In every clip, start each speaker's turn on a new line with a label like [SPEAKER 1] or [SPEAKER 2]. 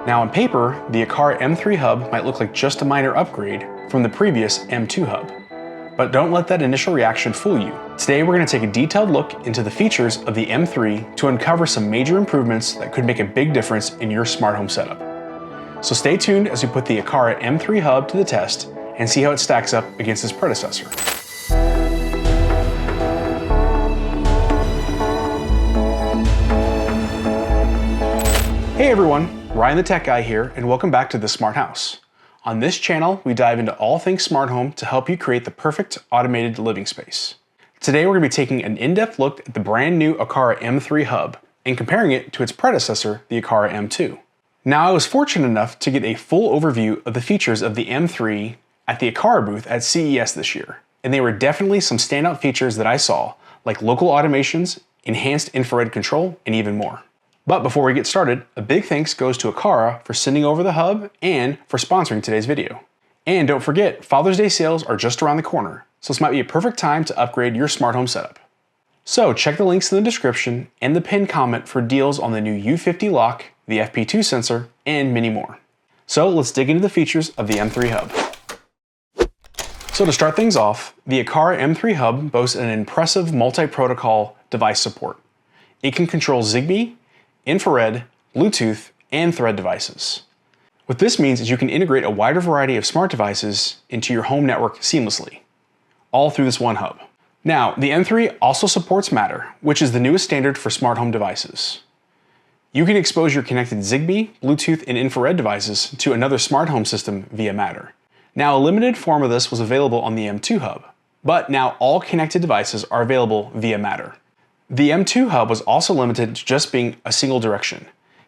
[SPEAKER 1] Now on paper, the Aqara M3 Hub might look like just a minor upgrade from the previous M2 Hub. But don't let that initial reaction fool you. Today we're going to take a detailed look into the features of the M3 to uncover some major improvements that could make a big difference in your smart home setup. So stay tuned as we put the Aqara M3 Hub to the test and see how it stacks up against its predecessor. Hey everyone, Ryan the Tech Guy here, and welcome back to The Smart House. On this channel, we dive into all things smart home to help you create the perfect automated living space. Today we're going to be taking an in-depth look at the brand new Aqara M3 Hub and comparing it to its predecessor, the Aqara M2. Now I was fortunate enough to get a full overview of the features of the M3 at the Aqara booth at CES this year, and they were definitely some standout features that I saw, like local automations, enhanced infrared control, and even more. But before we get started, a big thanks goes to Aqara for sending over the hub and for sponsoring today's video. And don't forget, Father's Day sales are just around the corner, so this might be a perfect time to upgrade your smart home setup. So check the links in the description and the pinned comment for deals on the new U50 lock, the FP2 sensor, and many more. So let's dig into the features of the M3 Hub. So to start things off, the Aqara M3 Hub boasts an impressive multi-protocol device support. It can control Zigbee, infrared, Bluetooth, and Thread devices. What this means is you can integrate a wider variety of smart devices into your home network seamlessly, all through this one hub. Now, the M3 also supports Matter, which is the newest standard for smart home devices. You can expose your connected Zigbee, Bluetooth, and infrared devices to another smart home system via Matter. Now, a limited form of this was available on the M2 Hub, but now all connected devices are available via Matter. The M2 Hub was also limited to just being a single direction,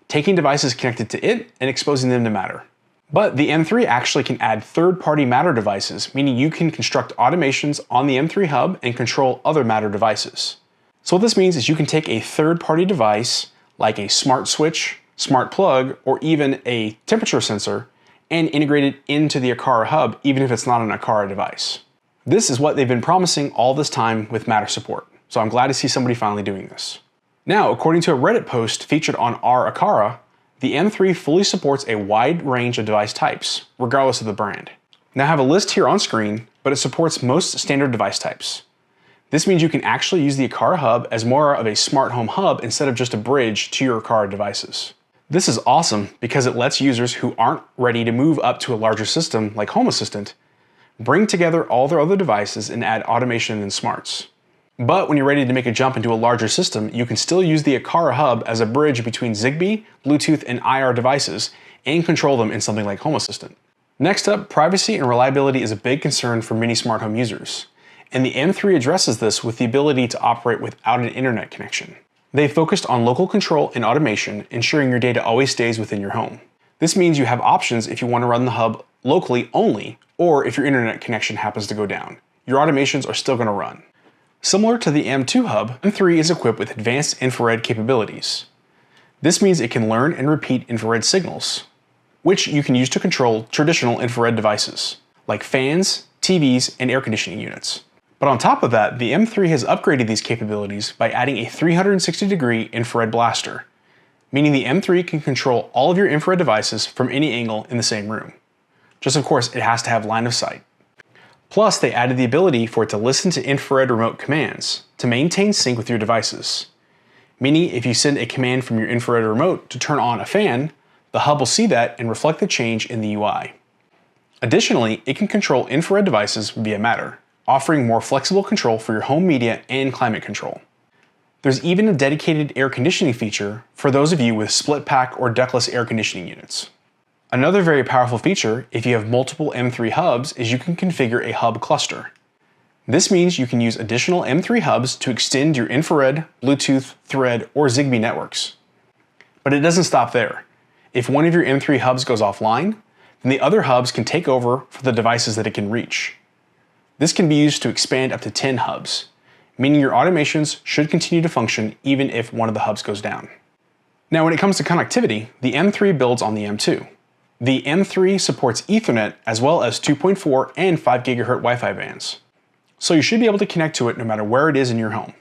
[SPEAKER 1] taking devices connected to it and exposing them to Matter. But the M3 actually can add third-party Matter devices, meaning you can construct automations on the M3 Hub and control other Matter devices. So what this means is you can take a third-party device, like a smart switch, smart plug, or even a temperature sensor, and integrate it into the Aqara Hub, even if it's not an Aqara device. This is what they've been promising all this time with Matter support. So I'm glad to see somebody finally doing this. Now, according to a Reddit post featured on our Aqara, the M3 fully supports a wide range of device types, regardless of the brand. Now I have a list here on screen, but it supports most standard device types. This means you can actually use the Aqara Hub as more of a smart home hub instead of just a bridge to your Aqara devices. This is awesome because it lets users who aren't ready to move up to a larger system like Home Assistant bring together all their other devices and add automation and smarts. But when you're ready to make a jump into a larger system, you can still use the Aqara Hub as a bridge between Zigbee, Bluetooth, and IR devices and control them in something like Home Assistant. Next up, privacy and reliability is a big concern for many smart home users, and the M3 addresses this with the ability to operate without an internet connection. They focused on local control and automation, ensuring your data always stays within your home. This means you have options if you want to run the hub locally only, or if your internet connection happens to go down. Your automations are still going to run. Similar to the M2 Hub, M3 is equipped with advanced infrared capabilities. This means it can learn and repeat infrared signals, which you can use to control traditional infrared devices, like fans, TVs, and air conditioning units. But on top of that, the M3 has upgraded these capabilities by adding a 360-degree infrared blaster, meaning the M3 can control all of your infrared devices from any angle in the same room. Just of course, it has to have line of sight. Plus, they added the ability for it to listen to infrared remote commands to maintain sync with your devices. Meaning, if you send a command from your infrared remote to turn on a fan, the hub will see that and reflect the change in the UI. Additionally, it can control infrared devices via Matter, offering more flexible control for your home media and climate control. There's even a dedicated air conditioning feature for those of you with split pack or ductless air conditioning units. Another very powerful feature, if you have multiple M3 hubs, is you can configure a hub cluster. This means you can use additional M3 hubs to extend your infrared, Bluetooth, Thread, or Zigbee networks. But it doesn't stop there. If one of your M3 hubs goes offline, then the other hubs can take over for the devices that it can reach. This can be used to expand up to 10 hubs, meaning your automations should continue to function even if one of the hubs goes down. Now when it comes to connectivity, the M3 builds on the M2. The M3 supports Ethernet as well as 2.4 and 5 GHz Wi-Fi bands. So you should be able to connect to it no matter where it is in your home.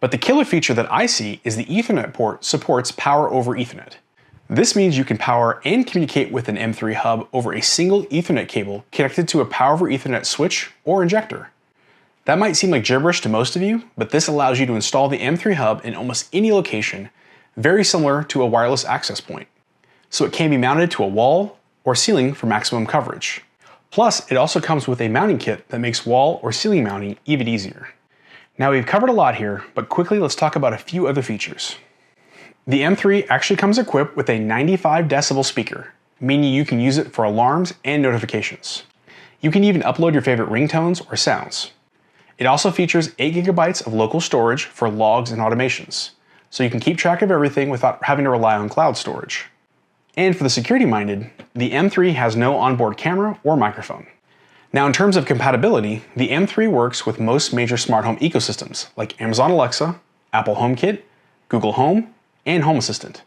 [SPEAKER 1] But the killer feature that I see is the Ethernet port supports Power over Ethernet. This means you can power and communicate with an M3 hub over a single Ethernet cable connected to a power over Ethernet switch or injector. That might seem like gibberish to most of you, but this allows you to install the M3 hub in almost any location, very similar to a wireless access point. So it can be mounted to a wall or ceiling for maximum coverage. Plus, it also comes with a mounting kit that makes wall or ceiling mounting even easier. Now we've covered a lot here, but quickly let's talk about a few other features. The M3 actually comes equipped with a 95 decibel speaker, meaning you can use it for alarms and notifications. You can even upload your favorite ringtones or sounds. It also features 8 GB of local storage for logs and automations, so you can keep track of everything without having to rely on cloud storage. And for the security-minded, the M3 has no onboard camera or microphone. Now in terms of compatibility, the M3 works with most major smart home ecosystems like Amazon Alexa, Apple HomeKit, Google Home, and Home Assistant.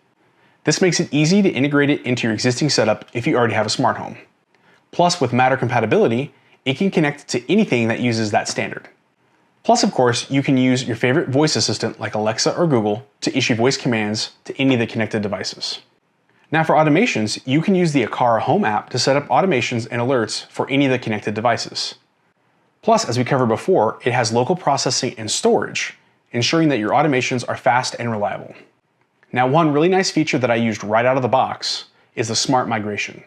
[SPEAKER 1] This makes it easy to integrate it into your existing setup if you already have a smart home. Plus, with Matter compatibility, it can connect to anything that uses that standard. Plus, of course, you can use your favorite voice assistant like Alexa or Google to issue voice commands to any of the connected devices. Now for automations, you can use the Aqara Home app to set up automations and alerts for any of the connected devices. Plus, as we covered before, it has local processing and storage, ensuring that your automations are fast and reliable. Now, one really nice feature that I used right out of the box is the smart migration.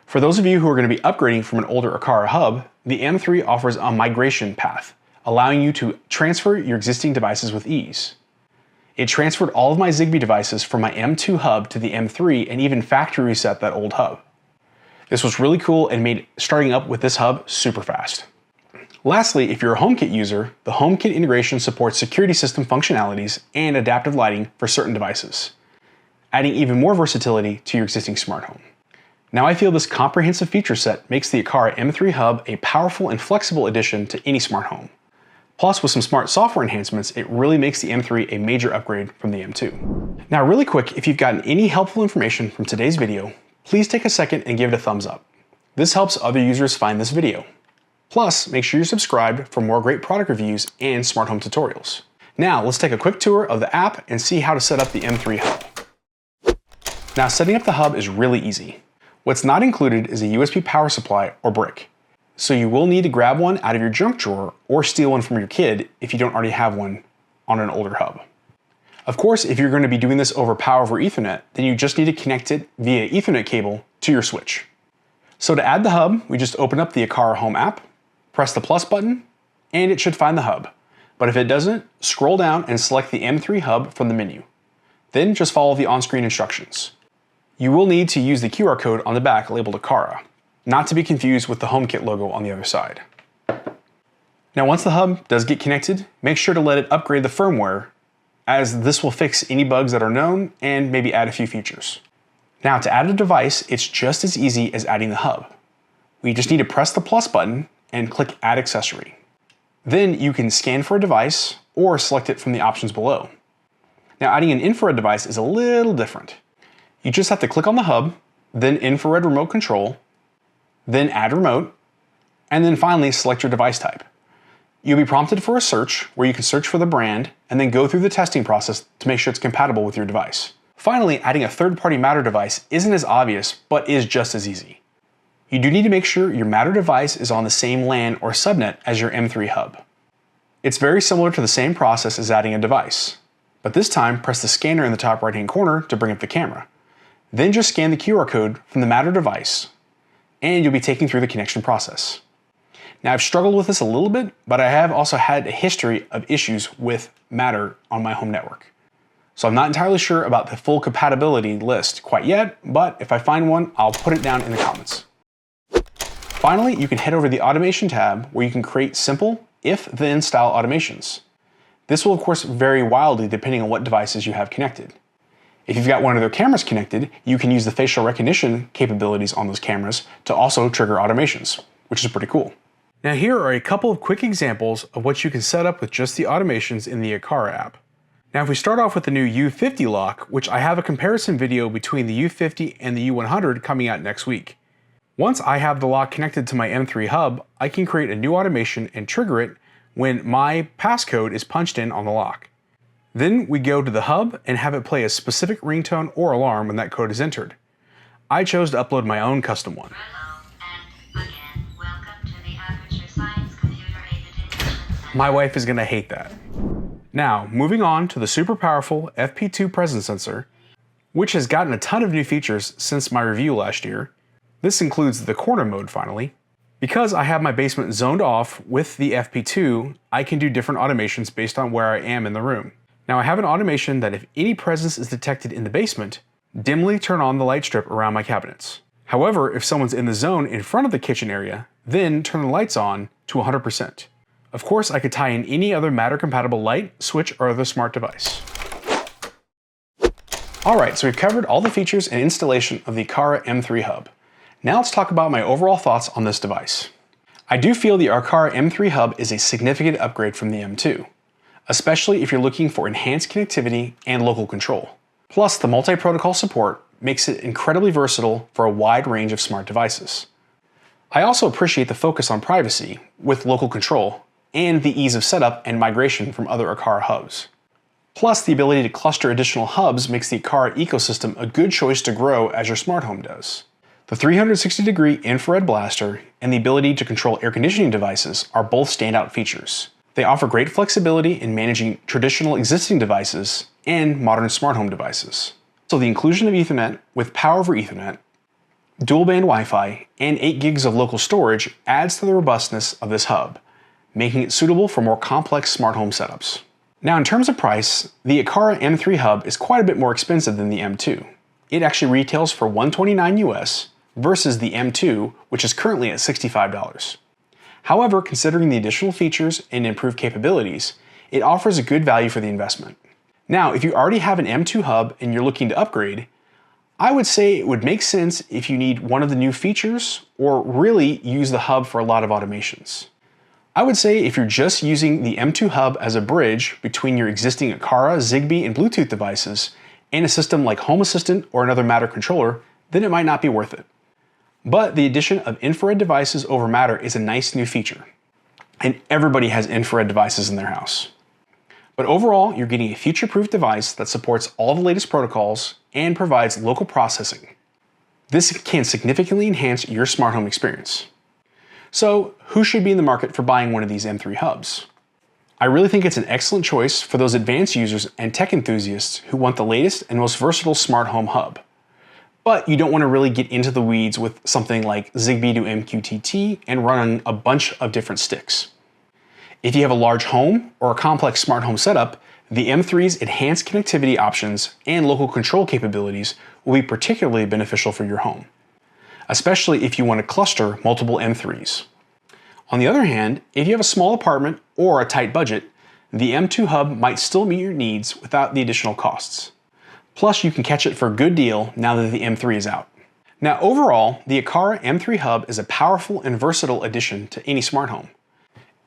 [SPEAKER 1] For those of you who are going to be upgrading from an older Aqara hub, the M3 offers a migration path, allowing you to transfer your existing devices with ease. It transferred all of my Zigbee devices from my M2 hub to the M3 and even factory reset that old hub. This was really cool and made starting up with this hub super fast. Lastly, if you're a HomeKit user, the HomeKit integration supports security system functionalities and adaptive lighting for certain devices, adding even more versatility to your existing smart home. Now I feel this comprehensive feature set makes the Aqara M3 Hub a powerful and flexible addition to any smart home. Plus, with some smart software enhancements, it really makes the M3 a major upgrade from the M2. Now really quick, if you've gotten any helpful information from today's video, please take a second and give it a thumbs up. This helps other users find this video. Plus, make sure you're subscribed for more great product reviews and smart home tutorials. Now, let's take a quick tour of the app and see how to set up the M3 Hub. Now, setting up the hub is really easy. What's not included is a USB power supply or brick. So you will need to grab one out of your junk drawer or steal one from your kid if you don't already have one on an older hub. Of course, if you're going to be doing this over power over Ethernet, then you just need to connect it via Ethernet cable to your switch. So to add the hub, we just open up the Aqara Home app, press the plus button, and it should find the hub. But if it doesn't, scroll down and select the M3 Hub from the menu. Then just follow the on-screen instructions. You will need to use the QR code on the back labeled Aqara, not to be confused with the HomeKit logo on the other side. Now once the hub does get connected, make sure to let it upgrade the firmware, as this will fix any bugs that are known and maybe add a few features. Now to add a device, it's just as easy as adding the hub. We just need to press the plus button and click Add Accessory. Then you can scan for a device or select it from the options below. Now adding an infrared device is a little different. You just have to click on the hub, then infrared remote control, then add remote, and then finally select your device type. You'll be prompted for a search where you can search for the brand and then go through the testing process to make sure it's compatible with your device. Finally, adding a third-party Matter device isn't as obvious, but is just as easy. You do need to make sure your Matter device is on the same LAN or subnet as your M3 Hub. It's very similar to the same process as adding a device, but this time press the scanner in the top right-hand corner to bring up the camera. Then just scan the QR code from the Matter device, and you'll be taken through the connection process. Now I've struggled with this a little bit, but I have also had a history of issues with Matter on my home network. So I'm not entirely sure about the full compatibility list quite yet, but if I find one, I'll put it down in the comments. Finally, you can head over to the Automation tab where you can create simple if-then style automations. This will of course vary wildly depending on what devices you have connected. If you've got one of their cameras connected, you can use the facial recognition capabilities on those cameras to also trigger automations, which is pretty cool. Now here are a couple of quick examples of what you can set up with just the automations in the Aqara app. Now if we start off with the new U50 lock, which I have a comparison video between the U50 and the U100 coming out next week. Once I have the lock connected to my M3 Hub, I can create a new automation and trigger it when my passcode is punched in on the lock. Then we go to the hub and have it play a specific ringtone or alarm when that code is entered. I chose to upload my own custom one.
[SPEAKER 2] Hello, and again, welcome to the Aperture Science Computer-Aided Enhancement Center.
[SPEAKER 1] My wife is going to hate that. Now, moving on to the super powerful FP2 presence sensor, which has gotten a ton of new features since my review last year. This includes the corner mode finally. Because I have my basement zoned off with the FP2, I can do different automations based on where I am in the room. Now I have an automation that if any presence is detected in the basement, dimly turn on the light strip around my cabinets. However, if someone's in the zone in front of the kitchen area, then turn the lights on to 100%. Of course, I could tie in any other Matter-compatible light, switch, or other smart device. Alright, so we've covered all the features and installation of the Aqara M3 Hub. Now let's talk about my overall thoughts on this device. I do feel the Aqara M3 Hub is a significant upgrade from the M2, especially if you're looking for enhanced connectivity and local control. Plus, the multi-protocol support makes it incredibly versatile for a wide range of smart devices. I also appreciate the focus on privacy with local control and the ease of setup and migration from other Aqara hubs. Plus, the ability to cluster additional hubs makes the Aqara ecosystem a good choice to grow as your smart home does. The 360-degree infrared blaster and the ability to control air conditioning devices are both standout features. They offer great flexibility in managing traditional existing devices and modern smart home devices. So the inclusion of Ethernet with Power over Ethernet, dual-band Wi-Fi, and 8 gigs of local storage adds to the robustness of this hub, making it suitable for more complex smart home setups. Now in terms of price, the Aqara M3 Hub is quite a bit more expensive than the M2. It actually retails for $129 US versus the M2, which is currently at $65. However, considering the additional features and improved capabilities, it offers a good value for the investment. Now, if you already have an M2 Hub and you're looking to upgrade, I would say it would make sense if you need one of the new features or really use the hub for a lot of automations. I would say if you're just using the M2 Hub as a bridge between your existing Aqara, Zigbee, and Bluetooth devices and a system like Home Assistant or another Matter controller, then it might not be worth it. But the addition of infrared devices over Matter is a nice new feature, and everybody has infrared devices in their house. But overall, you're getting a future-proof device that supports all the latest protocols and provides local processing. This can significantly enhance your smart home experience. So, who should be in the market for buying one of these M3 hubs? I really think it's an excellent choice for those advanced users and tech enthusiasts who want the latest and most versatile smart home hub. But you don't want to really get into the weeds with something like Zigbee to MQTT and run a bunch of different sticks. If you have a large home or a complex smart home setup, the M3's enhanced connectivity options and local control capabilities will be particularly beneficial for your home, especially if you want to cluster multiple M3s. On the other hand, if you have a small apartment or a tight budget, the M2 Hub might still meet your needs without the additional costs. Plus, you can catch it for a good deal now that the M3 is out. Now overall, the Aqara M3 Hub is a powerful and versatile addition to any smart home.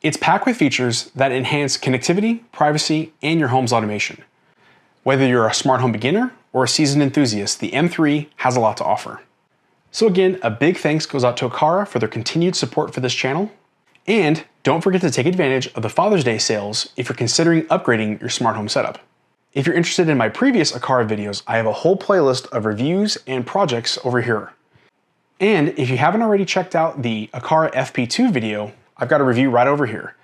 [SPEAKER 1] It's packed with features that enhance connectivity, privacy, and your home's automation. Whether you're a smart home beginner or a seasoned enthusiast, the M3 has a lot to offer. So again, a big thanks goes out to Aqara for their continued support for this channel. And don't forget to take advantage of the Father's Day sales if you're considering upgrading your smart home setup. If you're interested in my previous Aqara videos, I have a whole playlist of reviews and projects over here. And if you haven't already checked out the Aqara FP2 video, I've got a review right over here.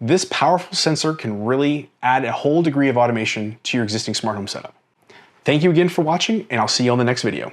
[SPEAKER 1] This powerful sensor can really add a whole degree of automation to your existing smart home setup. Thank you again for watching, and I'll see you on the next video.